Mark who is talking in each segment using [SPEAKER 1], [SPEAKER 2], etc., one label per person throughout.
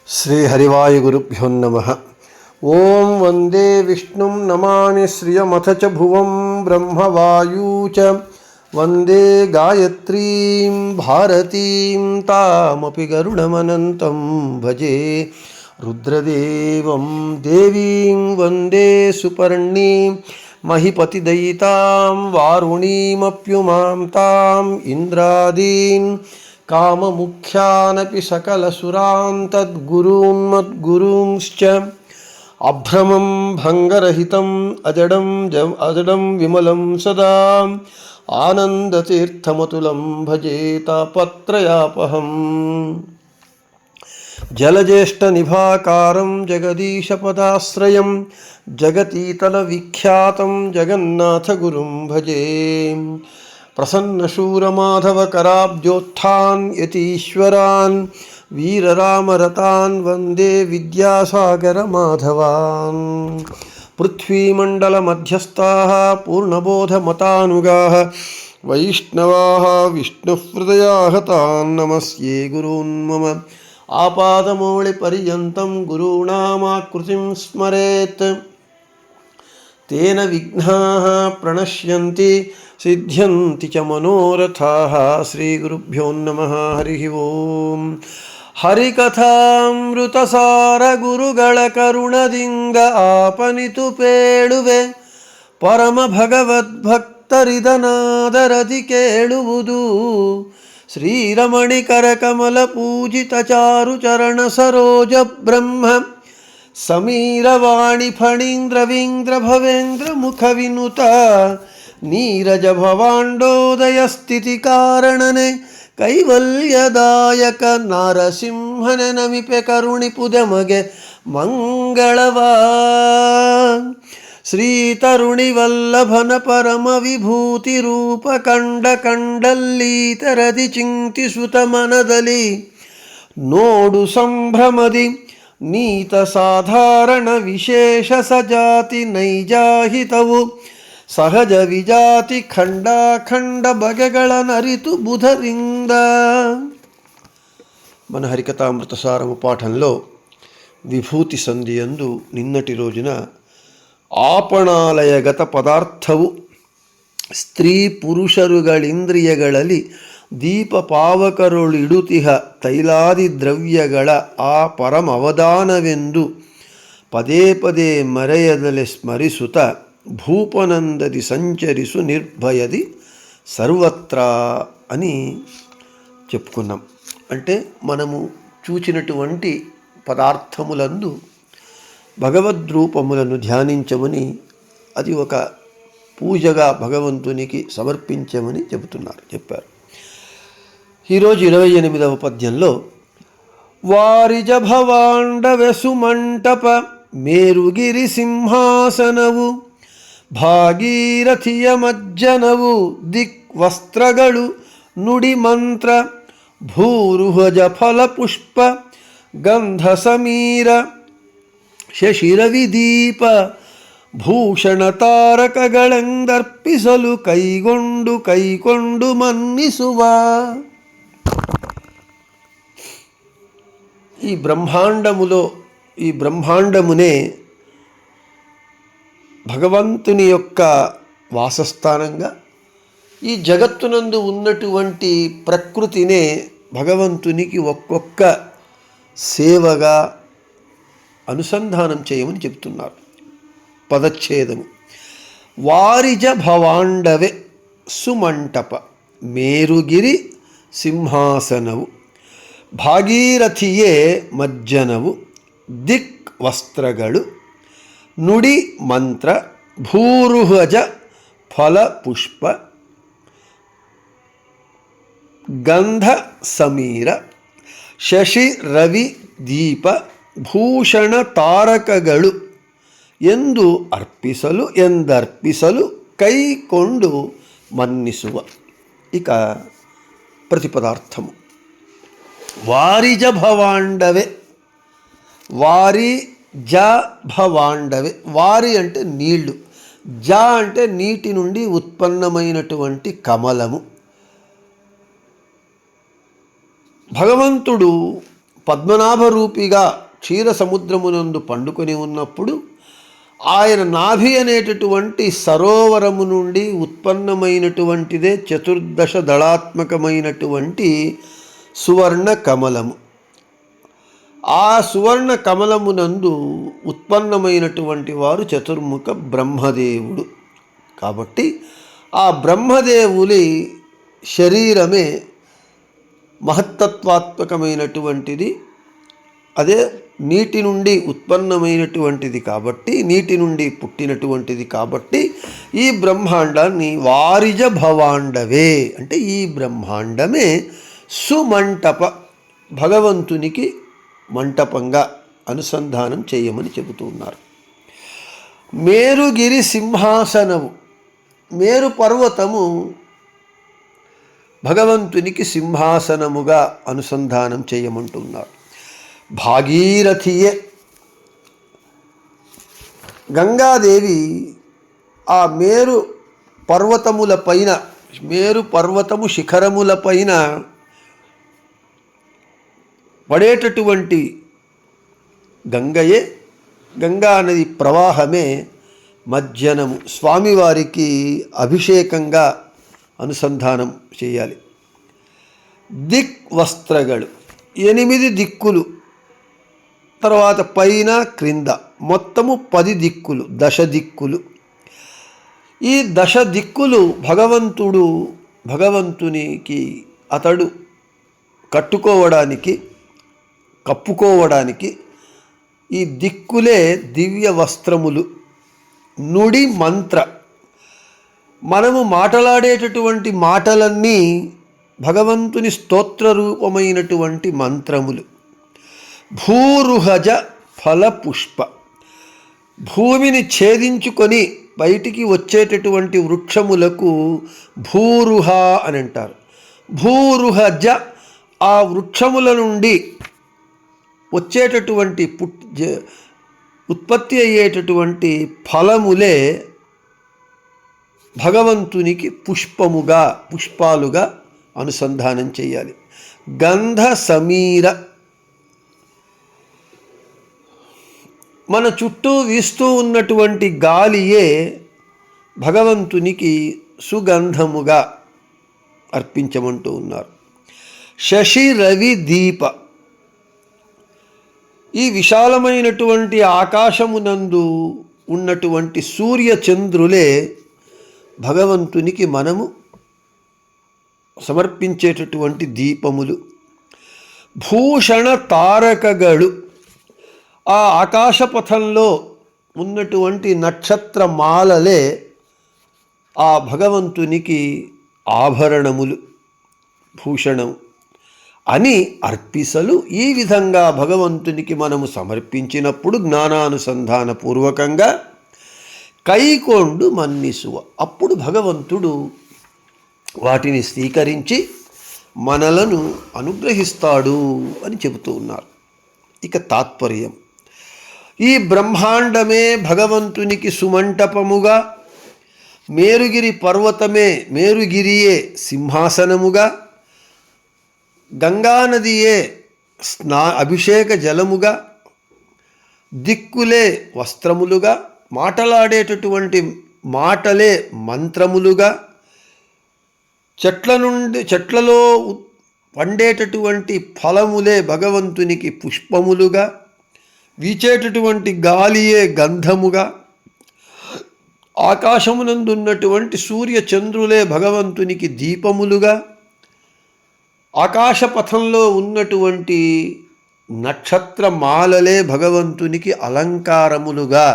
[SPEAKER 1] श्रीहरिवायुगुरुभ्यो नमः। ओं वंदे विष्णुं नमामि श्रियमथ च भुवं ब्रह्मवायू च वंदे गायत्रीं भारतीं तामपि गरुडमनन्तं भजे रुद्रदेवं देवीं वंदे सुपर्णीं महिपतिदयितां वारुणीमप्युमां ताम् इंद्रादीन् काममुख्यानपि सकलसुरान् तद्गुरून् मद्गुरूंश्च अभ्रमं भङ्गरहितम् अजडं विमलं सदा आनन्दतीर्थमतुलं भजे तापत्रयापहम् जलज्येष्ठनिभाकारं जगदीशपदाश्रयं जगतीतलविख्यातं जगन्नाथगुरुं भजे प्रसन्नशूरमाधवकराब्जोत्थान् यतीश्वरान् वीररामरतान् वन्दे विद्यासागरमाधवान् पृथ्वीमण्डलमध्यस्थाः पूर्णबोधमतानुगाः वैष्णवाः विष्णुहृदयाः तान् नमस्ये गुरून् मम आपादमौलिपर्यन्तं गुरूणामाकृतिं स्मरेत् तेन विघ्नाः प्रणश्यन्ति सिद्ध्यन्ति च मनोरथाः। श्रीगुरुभ्यो नमः। हरिः ओम्। ಹರಿಕಥಾಮೃತಸಾರ ಗುರುಗಳ ಕರುಣದಿಂದ ಆಪನಿತು ಪೇಳುವೆ ಪರಮ ಭಗವದ್ಭಕ್ತರಿದನಾದರದಿ ಕೇಳುವುದು ಶ್ರೀರಮಣಿಕರ ಕಮಲ ಪೂಜಿತ ಚಾರು ಚರಣ ಸರೋಜ ಬ್ರಹ್ಮ ಸಮೀರವಾಣಿ ಫಣೀಂದ್ರವೀಂದ್ರ ಭವೇಂದ್ರ ಮುಖ ವಿನುತ ನೀರಜ ಭವಾಂಡೋದಯ ಸ್ಥಿತಿ ಕಾರಣನೆ ಕೈವಲ್ಯದಾಯಕ ನಾರಸಿಂಹನೆ ನಮಿಪೆ ಕರುಣಿಪುದಮಗೆ ಮಂಗಳವಾ ಶ್ರೀ ತರುಣಿ ವಲ್ಲಭನ ಪರಮ ವಿಭೂತಿ ರೂಪ ಕಂಡಲ್ಲೀತರದಿ ಚಿಂತಿಸುತ ಮನದಲ್ಲಿ ನೋಡು ಸಂಭ್ರಮದಿ ನೀತ ಸಾಧಾರಣ ವಿಶೇಷ ಸಜಾತಿ ನೈಜಾಹಿತವು ಸಹಜ ವಿಜಾತಿ ಖಂಡಾಖಂಡ ಬಗೆಗಳ ನರಿತು ಬುಧರಿಂದ. మన హరికథామృతసారము పాఠంలో విభూతి సంధియందు నిన్నటి రోజున ಆಪಣಾಲಯಗತ ಪದಾರ್ಥವು ಸ್ತ್ರೀ ಪುರುಷರುಗಳಿಂದ್ರಿಯಗಳಲ್ಲಿ ದೀಪ ಪಾವಕರುಳಿಡುತಿಹ ತೈಲಾದಿ ದ್ರವ್ಯಗಳ ಆ ಪರಮವದಾನವೆಂದು ಪದೇ ಪದೇ ಮರೆಯದಲೆ ಸ್ಮರಿಸುತ್ತ భూపనందది సంచరిసు నిర్భయది సర్వత్రా అని చెప్పుకున్నాం. అంటే మనము చూచినటువంటి పదార్థములందు భగవద్రూపములను ధ్యానించమని, అది ఒక పూజగా భగవంతునికి సమర్పించమని చెప్పారు. ఈరోజు 28వ పద్యంలో వారిజ భవాండవెసు మంటప మేరుగిరి సింహాసనವು ಭಾಗೀರಥಿಯ ಮಜ್ಜನವು ದಿಕ್ವಸ್ತ್ರಗಳು ನುಡಿ ಮಂತ್ರ ಭೂರುಹಜ ಫಲಪುಷ್ಪ ಗಂಧ ಸಮೀರ ಶಶಿರವಿದೀಪ ಭೂಷಣ ತಾರಕಗಳೆಂದರ್ಪಿಸಲು ಕೈಕೊಂಡು ಮನ್ನಿಸುವ. ఈ బ్రహ్మాండమునే భగవంతుని యొక్క వాసస్థానంగా, ఈ జగత్తునందు ఉన్నటువంటి ప్రకృతినే భగవంతునికి ఒక్కొక్క సేవగా అనుసంధానం చేయమని చెప్తున్నారు. పదచ్ఛేదము. వారిజ భవాండవే సుమంటప మేరుగిరి సింహాసనವು ಭಾಗೀರಥಿಯೇ ಮಜ್ಜನವು ದಿಕ್ ವಸ್ತ್ರಗಳು ನುಡಿ ಮಂತ್ರ ಭೂರುಹಜ ಫಲ ಪುಷ್ಪ ಗಂಧ ಸಮೀರ ಶಶಿ ರವಿ ದೀಪ ಭೂಷಣ ತಾರಕಗಳು ಎಂದರ್ಪಿಸಲು ಕೈಕೊಂಡು ಮನ್ನಿಸುವ. ಇಕ ಪ್ರತಿಪದಾರ್ಥము. వారిజ భవాండవే. వారిజ భవాండవే. వారి అంటే నీళ్లు, జ అంటే నీటి నుండి ఉత్పన్నమైనటువంటి కమలము. భగవంతుడు పద్మనాభ రూపిగా క్షీర సముద్రమునందు పండుకొని ఉన్నప్పుడు ఆయన నాభి అనేటటువంటి సరోవరము నుండి ఉత్పన్నమైనటువంటిదే చతుర్దశ దళాత్మకమైనటువంటి సువర్ణ కమలము. ఆ సువర్ణ కమలమునందు ఉత్పన్నమైనటువంటి వారు చతుర్ముఖ బ్రహ్మదేవుడు. కాబట్టి ఆ బ్రహ్మదేవుని శరీరమే మహత్తత్వాత్మకమైనటువంటిది. అదే నీటి నుండి ఉత్పన్నమైనటువంటిది కాబట్టి, నీటి నుండి పుట్టినటువంటిది కాబట్టి ఈ బ్రహ్మాండాన్ని వారిజ భవాండవే అంటే ఈ బ్రహ్మాండమే సుమంటప భగవంతునికి మంటపంగా అనుసంధానం చేయమని చెబుతూ ఉన్నారు. మేరుగిరి సింహాసనము, మేరు పర్వతము భగవంతునికి సింహాసనముగా అనుసంధానం చేయమంటున్నారు. భాగీరథియే, గంగాదేవి ఆ మేరు పర్వతములపైన, మేరు పర్వతము శిఖరములపైన పడేటటువంటి గంగయే, గంగా నది ప్రవాహమే మజ్జనము, స్వామివారికి అభిషేకంగా అనుసంధానం చేయాలి. దిక్ వస్త్రಗಳು, 8 దిక్కులు, తర్వాత పైన క్రింద మొత్తము 10 దిక్కులు, 10 దిక్కులు. ఈ 10 దిక్కులు భగవంతునికి అతడు కట్టుకోవడానికి, కప్పుకోవడానికి ఈ దిక్కులే దివ్య వస్త్రములు. నుడి మంత్ర, మనము మాట్లాడేటటువంటి మాటలన్నీ భగవంతుని స్తోత్ర రూపమైనటువంటి మంత్రములు. భూరుహజ ఫలపుష్ప, భూమిని ఛేదించుకొని బయటికి వచ్చేటటువంటి వృక్షములకు భూరుహ అని అంటారు. భూరుహజ, ఆ వృక్షముల నుండి వచ్చేటటువంటి ఉత్పత్తి అయ్యేటటువంటి ఫలములే భగవంతునికి పుష్పాలుగా అనుసంధానం చేయాలి. గంధ సమీర, మన చుట్టూ వీస్తూ ఉన్నటువంటి గాలియే భగవంతునికి సుగంధముగా అర్పించమంటూ ఉన్నారు. శశి రవి దీప, ఈ విశాలమైనటువంటి ఆకాశమునందు ఉన్నటువంటి సూర్య చంద్రులే భగవంతునికి మనము సమర్పించేటటువంటి దీపములు. భూషణ తారకಗಳು, ఆ ఆకాశపథంలో ఉన్నటువంటి నక్షత్రమాలలే ఆ భగవంతునికి ఆభరణములు, భూషణం అని అర్పిసలు. ఈ విధంగా భగవంతునికి మనము సమర్పించినప్పుడు జ్ఞానానుసంధాన పూర్వకంగా కైకొండు మన్నిసువ, అప్పుడు భగవంతుడు వాటిని స్వీకరించి మనలను అనుగ్రహిస్తాడు అని చెబుతూ ఉన్నారు. ఇక తాత్పర్యం, ఈ బ్రహ్మాండమే భగవంతునికి సుమంటపముగా, మేరుగిరి పర్వతమే, మేరుగిరియే సింహాసనముగా, గంగానదియే అభిషేక జలముగా, దిక్కులే వస్త్రములుగా, మాటలాడేటటువంటి మాటలే మంత్రములుగా, చెట్లలో పండేటటువంటి ఫలములే భగవంతునికి పుష్పములుగా, వీచేటటువంటి గాలియే గంధముగా, ఆకాశమునందున్నటువంటి సూర్య చంద్రులే భగవంతునికి దీపములుగా, ఆకాశపథంలో ఉన్నటువంటి నక్షత్రమాలలే భగవంతునికి అలంకారములుగా,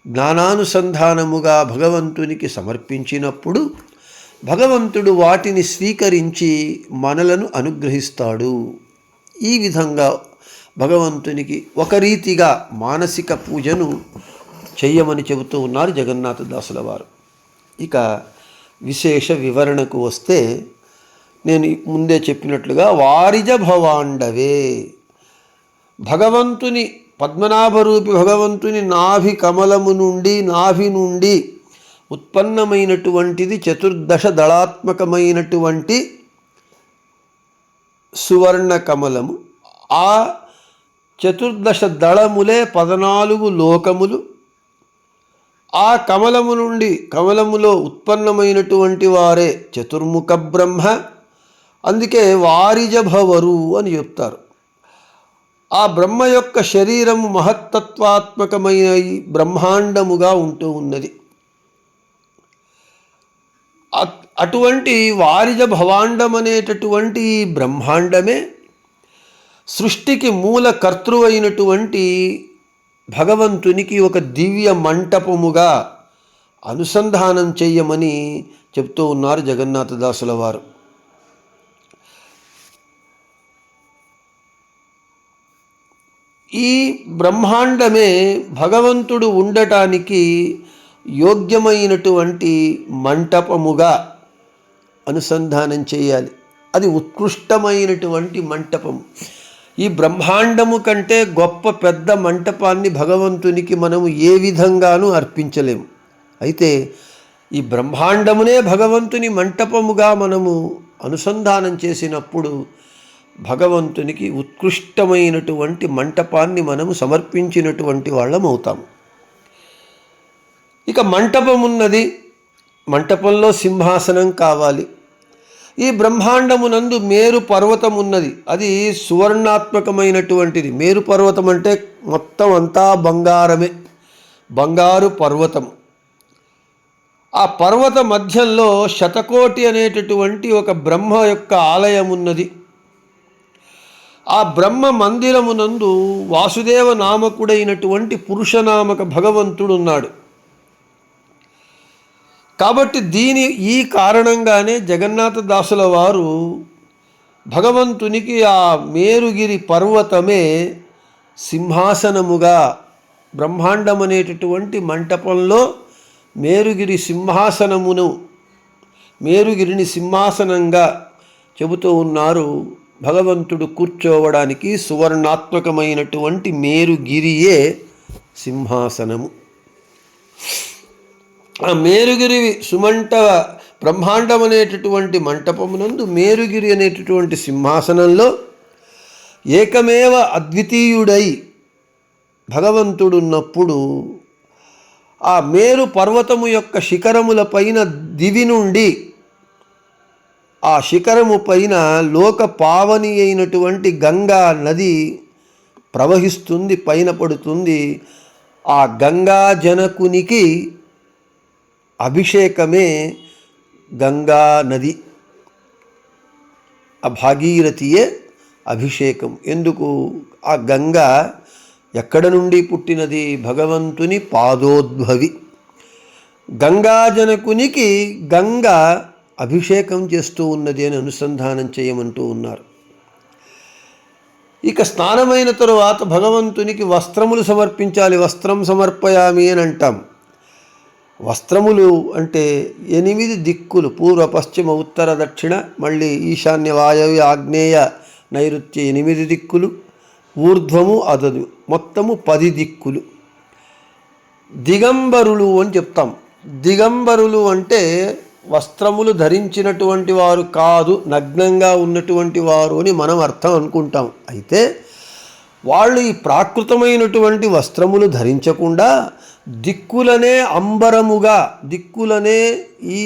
[SPEAKER 1] జ్ఞానానుసంధానముగా భగవంతునికి సమర్పించినప్పుడు భగవంతుడు వాటిని స్వీకరించి మనలను అనుగ్రహిస్తాడు. ఈ విధంగా భగవంతునికి ఒక రీతిగా మానసిక పూజను చెయ్యమని చెబుతూ ఉన్నారు జగన్నాథదాసుల వారు. ఇక విశేష వివరణకు వస్తే, నేను ముందే చెప్పినట్లుగా వారిజ భవాండవే, భగవంతుని పద్మనాభరూపి భగవంతుని నాభి కమలము నుండి, నాభి నుండి ఉత్పన్నమైనటువంటిది చతుర్దశ దళాత్మకమైనటువంటి సువర్ణ కమలము. ఆ చతుర్దశ దళములే 14 లోకములు. ఆ కమలము నుండి కమలములో ఉత్పన్నమైనటువంటి వారే చతుర్ముఖ బ్రహ్మ. అందుకే వారిజభవరు అని చెప్తారు. ఆ బ్రహ్మ యొక్క శరీరము మహత్తత్వాత్మకమైన బ్రహ్మాండముగా ఉంటూ ఉన్నది. అటువంటి వారిజ భవాండం అనేటటువంటి బ్రహ్మాండమే సృష్టికి మూల కర్తృవైనటువంటి భగవంతునికి ఒక దివ్య మంటపముగా అనుసంధానం చెయ్యమని చెప్తూ ఉన్నారు జగన్నాథదాసుల వారు. ఈ బ్రహ్మాండమే భగవంతుడు ఉండటానికి యోగ్యమైనటువంటి మంటపముగా అనుసంధానం చేయాలి. అది ఉత్కృష్టమైనటువంటి మంటపం. ఈ బ్రహ్మాండము కంటే గొప్ప పెద్ద మంటపాన్ని భగవంతునికి మనము ఏ విధంగానూ అర్పించలేము. అయితే ఈ బ్రహ్మాండమునే భగవంతుని మంటపముగా మనము అనుసంధానం చేసినప్పుడు భగవంతునికి ఉత్కృష్టమైనటువంటి మంటపాన్ని మనము సమర్పించినటువంటి వాళ్ళం అవుతాము. ఇక మంటపం ఉన్నది, మంటపంలో సింహాసనం కావాలి. ఈ బ్రహ్మాండమునందు మేరు పర్వతం ఉన్నది, అది సువర్ణాత్మకమైనటువంటిది. మేరు పర్వతం అంటే మొత్తం అంతా బంగారమే, బంగారు పర్వతం. ఆ పర్వత మధ్యంలో శతకోటి అనేటటువంటి ఒక బ్రహ్మ యొక్క ఆలయం ఉన్నది. ఆ బ్రహ్మ మందిరమునందు వాసుదేవ నామకుడైనటువంటి పురుషనామక భగవంతుడు ఉన్నాడు. కాబట్టి ఈ కారణంగానే జగన్నాథదాసుల వారు భగవంతునికి ఆ మేరుగిరి పర్వతమే సింహాసనముగా, బ్రహ్మాండం అనేటటువంటి మంటపంలో మేరుగిరిని సింహాసనంగా చెబుతూ ఉన్నారు. భగవంతుడు కూర్చోవడానికి సువర్ణాత్మకమైనటువంటి మేరుగిరియే సింహాసనము. ఆ మేరుగిరి బ్రహ్మాండం అనేటటువంటి మంటపమునందు మేరుగిరి అనేటటువంటి సింహాసనంలో ఏకమేవ అద్వితీయుడై భగవంతుడున్నప్పుడు ఆ మేరు పర్వతము యొక్క శిఖరముల పైన దివి నుండి ఆ శిఖరము పైన లోక పావని అయినటువంటి గంగా నది ప్రవహిస్తుంది, పైన పడుతుంది. ఆ గంగా జనకునికి అభిషేకమే గంగా నది, ఆ భాగీరథియే అభిషేకం. ఎందుకు? ఆ గంగ ఎక్కడ నుండి పుట్టినది? భగవంతుని పాదోద్భవి. గంగాజనకునికి గంగ అభిషేకం చేస్తూ ఉన్నది అని అనుసంధానం చేయమంటూ ఉన్నారు. ఇక స్నానమైన తరువాత భగవంతునికి వస్త్రములు సమర్పించాలి. వస్త్రం సమర్పయామి అని అంటాం. వస్త్రములు అంటే 8 దిక్కులు, పూర్వ పశ్చిమ ఉత్తర దక్షిణ, మళ్ళీ ఈశాన్య వాయవ్య ఆగ్నేయ నైరుత్య 8 దిక్కులు, ఊర్ధ్వము అదదు, మొత్తము 10 దిక్కులు. దిగంబరులు అని చెప్తాం. దిగంబరులు అంటే వస్త్రములు ధరించినటువంటి వారు కాదు, నగ్నంగా ఉన్నటువంటి వారు అని మనం అర్థం అనుకుంటాం. అయితే వాళ్ళు ఈ ప్రాకృతమైనటువంటి వస్త్రములు ధరించకుండా దిక్కులనే అంబరముగా, దిక్కులనే ఈ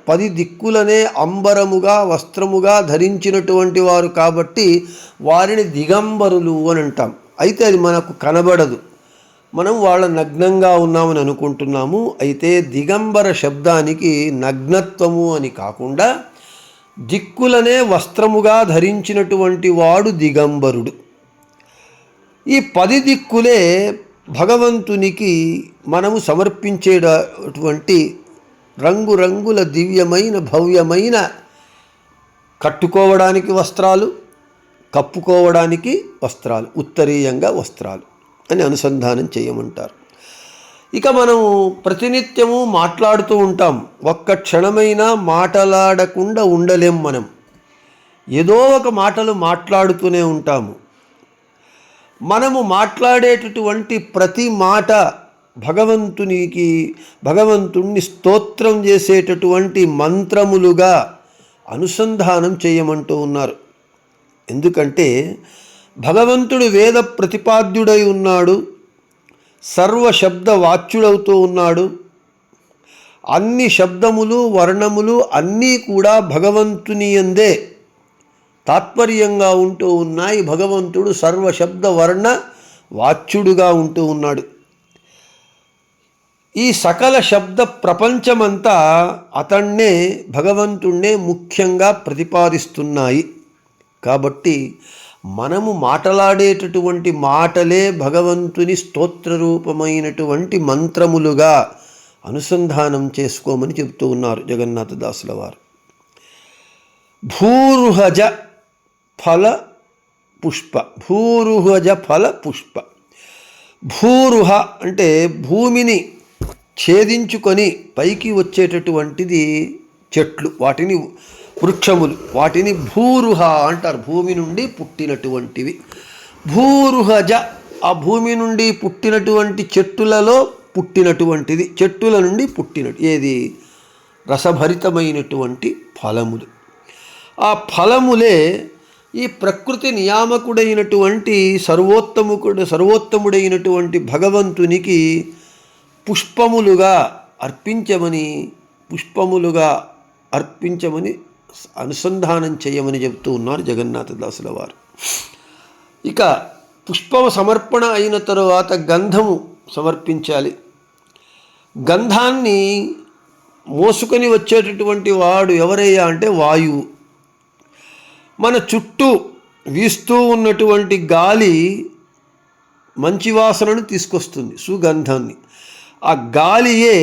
[SPEAKER 1] 10 దిక్కులనే అంబరముగా వస్త్రముగా ధరించినటువంటి వారు కాబట్టి వారిని దిగంబరులు అని అంటాం. అయితే అది మనకు కనబడదు, మనం వాళ్ళ నగ్నంగా ఉన్నామని అనుకుంటున్నాము. అయితే దిగంబర శబ్దానికి నగ్నత్వము అని కాకుండా దిక్కులనే వస్త్రముగా ధరించినటువంటి వాడు దిగంబరుడు. ఈ 10 దిక్కులే భగవంతునికి మనము సమర్పించేటటువంటి రంగురంగుల దివ్యమైన భవ్యమైన కట్టుకోవడానికి వస్త్రాలు, కప్పుకోవడానికి వస్త్రాలు, ఉత్తరీయంగా వస్త్రాలు అని అనుసంధానం చేయమంటారు. ఇక మనము ప్రతినిత్యము మాట్లాడుతూ ఉంటాం. ఒక్క క్షణమైనా మాట్లాడకుండా ఉండలేం. మనం ఏదో ఒక మాటలు మాట్లాడుతూనే ఉంటాము. మనము మాట్లాడేటటువంటి ప్రతి మాట భగవంతుణ్ణి స్తోత్రం చేసేటటువంటి మంత్రములుగా అనుసంధానం చేయమంటూ ఉన్నారు. ఎందుకంటే భగవంతుడు వేద ప్రతిపాద్యుడై ఉన్నాడు, సర్వశబ్ద వాచ్యుడవుతూ ఉన్నాడు. అన్ని శబ్దములు వర్ణములు అన్నీ కూడా భగవంతుని యందే తాత్పర్యంగా ఉంటూ ఉన్నాయి. భగవంతుడు సర్వశబ్ద వర్ణ వాచ్యుడుగా ఉంటూ ఉన్నాడు. ఈ సకల శబ్ద ప్రపంచమంతా అతన్నే, భగవంతుణ్ణే ముఖ్యంగా ప్రతిపాదిస్తున్నాయి. కాబట్టి మనము మాటలాడేటటువంటి మాటలే భగవంతుని స్తోత్రరూపమైనటువంటి మంత్రములుగా అనుసంధానం చేసుకోమని చెబుతూ ఉన్నారు జగన్నాథదాసుల వారు. భూరుహజ ఫల పుష్ప, భూరుహజ ఫల పుష్ప. భూరుహ అంటే భూమిని ఛేదించుకొని పైకి వచ్చేటటువంటిది చెట్లు, వాటిని వృక్షములు, వాటిని భూరుహ అంటారు. భూమి నుండి పుట్టినటువంటివి భూరుహజ. ఆ భూమి నుండి పుట్టినటువంటి చెట్టులలో పుట్టినటువంటిది, చెట్టుల నుండి పుట్టినట్టు ఏది? రసభరితమైనటువంటి ఫలములు. ఆ ఫలములే ఈ ప్రకృతి నియామకుడైనటువంటి సర్వోత్తముడైనటువంటి భగవంతునికి పుష్పములుగా అర్పించమని అనుసంధానం చేయమని చెబుతూ ఉన్నారు జగన్నాథదాసుల వారు. ఇక పుష్పము సమర్పణ అయిన తరువాత గంధము సమర్పించాలి. గంధాన్ని మోసుకొని వచ్చేటటువంటి వాడు ఎవరయ్యా అంటే వాయువు. మన చుట్టూ వీస్తూ ఉన్నటువంటి గాలి మంచి వాసనను తీసుకొస్తుంది, సుగంధాన్ని. ఆ గాలియే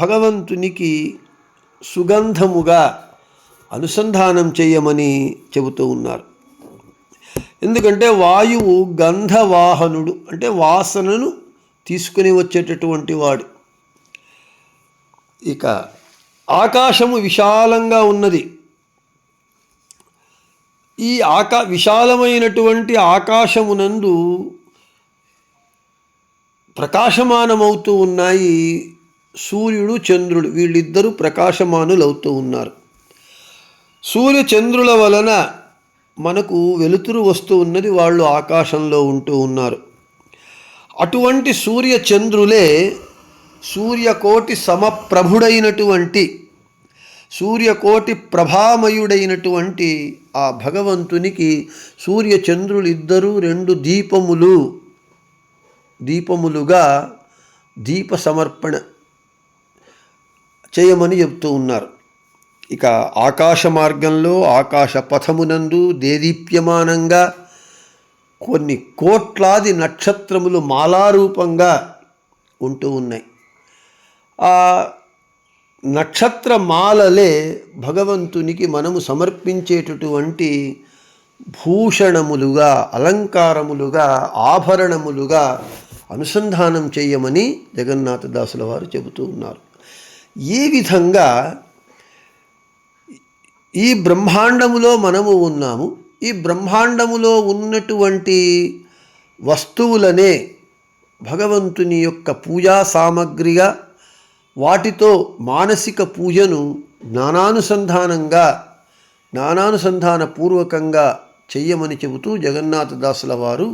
[SPEAKER 1] భగవంతునికి సుగంధముగా అనుసంధానం చేయమని చెబుతూ ఉన్నారు. ఎందుకంటే వాయువు గంధవాహనుడు, అంటే వాసనను తీసుకుని వచ్చేటటువంటి వాడు. ఇక ఆకాశము విశాలంగా ఉన్నది. ఈ విశాలమైనటువంటి ఆకాశమునందు ప్రకాశమానమవుతూ ఉన్నాయి సూర్యుడు చంద్రుడు. వీళ్ళిద్దరూ ప్రకాశమానులవుతూ ఉన్నారు. సూర్య చంద్రుల వలన మనకు వెలుతురు వస్తూ ఉన్నది, వాళ్ళు ఆకాశంలో ఉంటూ ఉన్నారు. అటువంటి సూర్య చంద్రులే సూర్యకోటి సమప్రభుడైనటువంటి, సూర్యకోటి ప్రభామయుడైనటువంటి ఆ భగవంతునికి సూర్యచంద్రులు ఇద్దరూ రెండు దీపములుగా దీప సమర్పణ చేయమని చెప్తూ ఉన్నారు. ఇక ఆకాశ మార్గంలో ఆకాశ పథమునందు దేదీప్యమానంగా కొన్ని కోట్లాది నక్షత్రములు మాలారూపంగా ఉంటూ ఉన్నాయి. ఆ నక్షత్రమాలలే భగవంతునికి మనము సమర్పించేటటువంటి భూషణములుగా, అలంకారములుగా, ఆభరణములుగా అనుసంధానం చేయమని జగన్నాథదాసుల వారు చెబుతూ ఉన్నారు. ఈ విధంగా ఈ బ్రహ్మాండములో మనము ఉన్నాము. ఈ బ్రహ్మాండములో ఉన్నటువంటి వస్తువులనే భగవంతుని యొక్క పూజా సామగ్రిగా, వాటితో మానసిక పూజను జ్ఞానానుసంధానపూర్వకంగా చెయ్యమని చెబుతూ జగన్నాథదాసుల వారు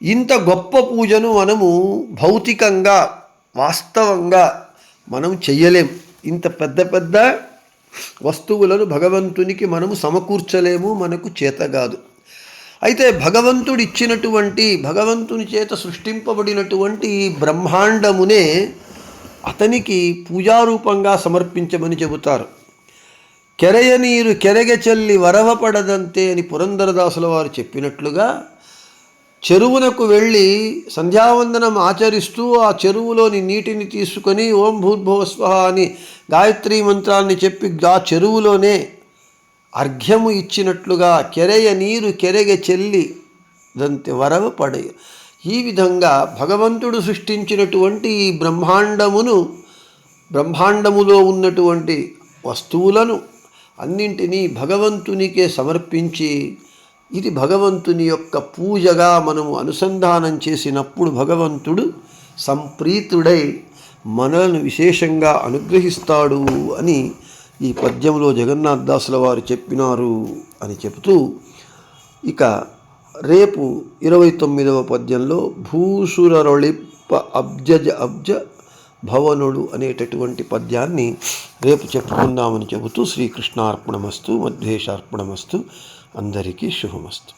[SPEAKER 1] ఇంత గొప్ప పూజను మనము భౌతికంగా వాస్తవంగా మనం చెయ్యలేం. ఇంత పెద్ద పెద్ద వస్తువులను భగవంతునికి మనము సమకూర్చలేము, మనకు చేత కాదు. అయితే భగవంతుడు ఇచ్చినటువంటి, భగవంతుని చేత సృష్టింపబడినటువంటి ఈ బ్రహ్మాండమునే అతనికి పూజారూపంగా సమర్పించమని చెబుతారు. కెరయ నీరు కెరగ చెల్లి వరవపడదంతే అని పురందరదాసుల వారు చెప్పినట్లుగా, చెరువునకు వెళ్ళి సంధ్యావందనం ఆచరిస్తూ ఆ చెరువులోని నీటిని తీసుకొని ఓం భూర్భువస్వః అని గాయత్రీ మంత్రాన్ని చెప్పి ఆ చెరువులోనే అర్ఘ్యము ఇచ్చినట్లుగా కెరయ నీరు కెరగ చెల్లి దంతే వరవ పడయ. ఈ విధంగా భగవంతుడు సృష్టించినటువంటి ఈ బ్రహ్మాండములో ఉన్నటువంటి వస్తువులను అన్నింటినీ భగవంతునికే సమర్పించి, ఇది భగవంతుని యొక్క పూజగా మనము అనుసంధానం చేసినప్పుడు భగవంతుడు సంప్రీతుడై మనల్ని విశేషంగా అనుగ్రహిస్తాడు అని ఈ పద్యంలో జగన్నాథదాసుల వారు చెప్పినారు అని చెబుతూ, ఇక రేపు 29వ పద్యంలో భూసురరొళిప్ప అబ్జ భవనుడు అనేటటువంటి పద్యాన్ని రేపు చెప్పుకుందామని చెబుతూ శ్రీకృష్ణార్పణమస్తు, మధ్వేషార్పణమస్తు, అందరికీ శుభమస్తు.